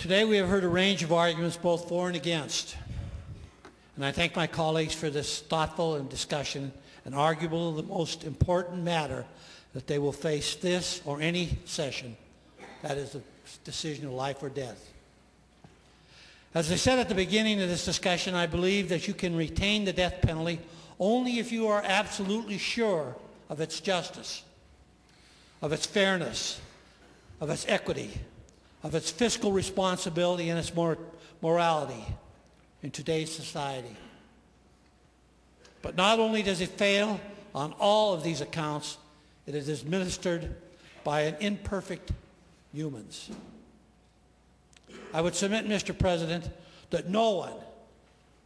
Today we have heard a range of arguments both for and against. And I thank my colleagues for this thoughtful and discussion, and arguably the most important matter that they will face this or any session, that is the decision of life or death. As I said at the beginning of this discussion, I believe that you can retain the death penalty only if you are absolutely sure of its justice, of its fairness, of its equity, of its fiscal responsibility and its morality in today's society. But not only does it fail on all of these accounts, it is administered by an imperfect humans. I would submit, Mr. President, that no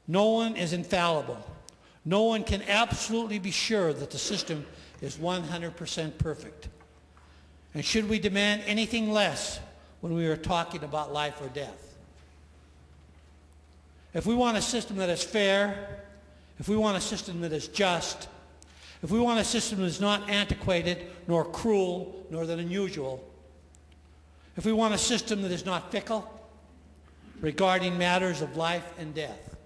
one is infallible. No one can absolutely be sure that the system is 100% perfect. And should we demand anything less when we are talking about life or death? If we want a system that is fair, if we want a system that is just, if we want a system that is not antiquated, nor cruel, nor that unusual, if we want a system that is not fickle regarding matters of life and death,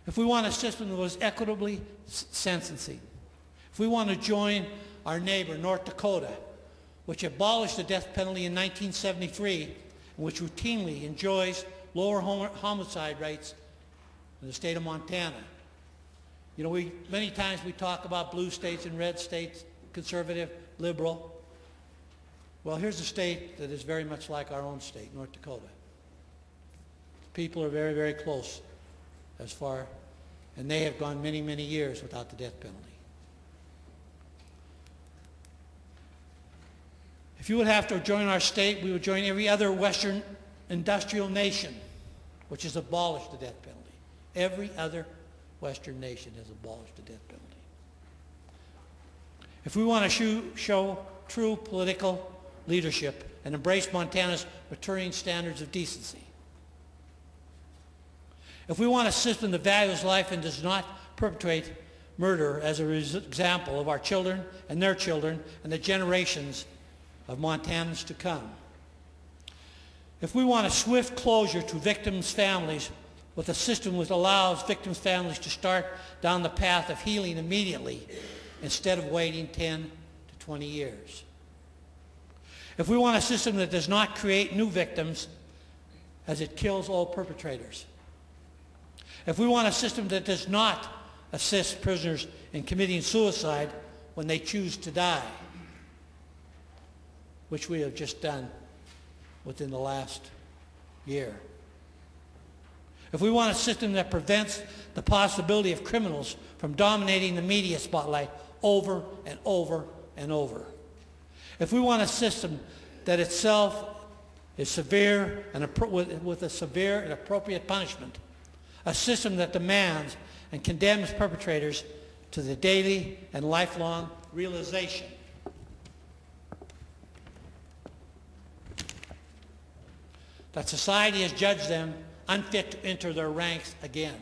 if we want a system that was equitably sentencing, if we want to join our neighbor, North Dakota, which abolished the death penalty in 1973, and which routinely enjoys lower homicide rates in the state of Montana. You know, many times we talk about blue states and red states, conservative, liberal. Well, here's a state that is very much like our own state, North Dakota. People are very, very close as far, and they have gone many, many years without the death penalty. If you would have to join our state, we would join every other Western industrial nation which has abolished the death penalty. Every other Western nation has abolished the death penalty. If we want to show true political leadership and embrace Montana's maturing standards of decency, if we want a system that values life and does not perpetrate murder as an example of our children and their children and the generations of Montanans to come, if we want a swift closure to victims' families with a system which allows victims' families to start down the path of healing immediately instead of waiting 10 to 20 years, if we want a system that does not create new victims as it kills old perpetrators, if we want a system that does not assist prisoners in committing suicide when they choose to die, which we have just done within the last year. If we want a system that prevents the possibility of criminals from dominating the media spotlight over and over and over. If we want a system that itself is severe and with a severe and appropriate punishment, a system that demands and condemns perpetrators to the daily and lifelong realization that society has judged them unfit to enter their ranks again,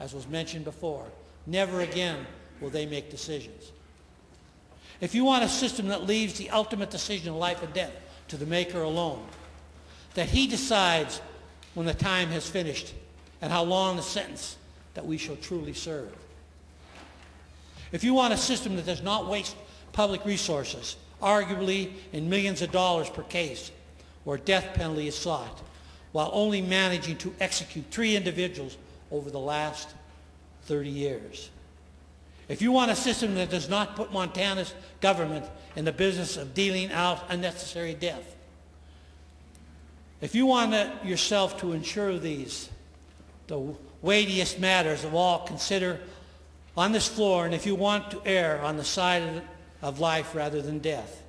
as was mentioned before. Never again will they make decisions. If you want a system that leaves the ultimate decision of life and death to the maker alone, that he decides when the time has finished and how long the sentence that we shall truly serve. If you want a system that does not waste public resources, arguably in millions of dollars per case, where death penalty is sought, while only managing to execute 3 individuals over the last 30 years. If you want a system that does not put Montana's government in the business of dealing out unnecessary death, if you want yourself to ensure these, the weightiest matters of all, consider on this floor, and if you want to err on the side of life rather than death.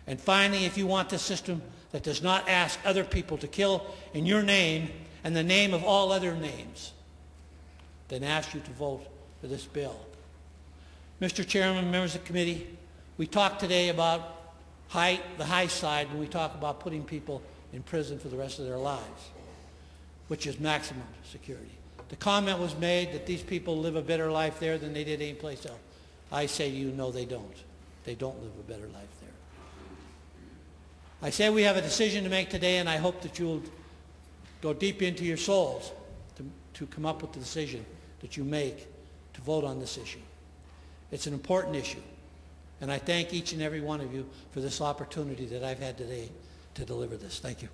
And finally, if you want a system that does not ask other people to kill in your name and the name of all other names, then ask you to vote for this bill. Mr. Chairman, members of the committee, we talked today about the high side when we talk about putting people in prison for the rest of their lives, which is maximum security. The comment was made that these people live a better life there than they did anyplace else. I say to you, no, they don't. They don't live a better life there. I say we have a decision to make today, and I hope that you'll go deep into your souls to come up with the decision that you make to vote on this issue. It's an important issue, and I thank each and every one of you for this opportunity that I've had today to deliver this. Thank you.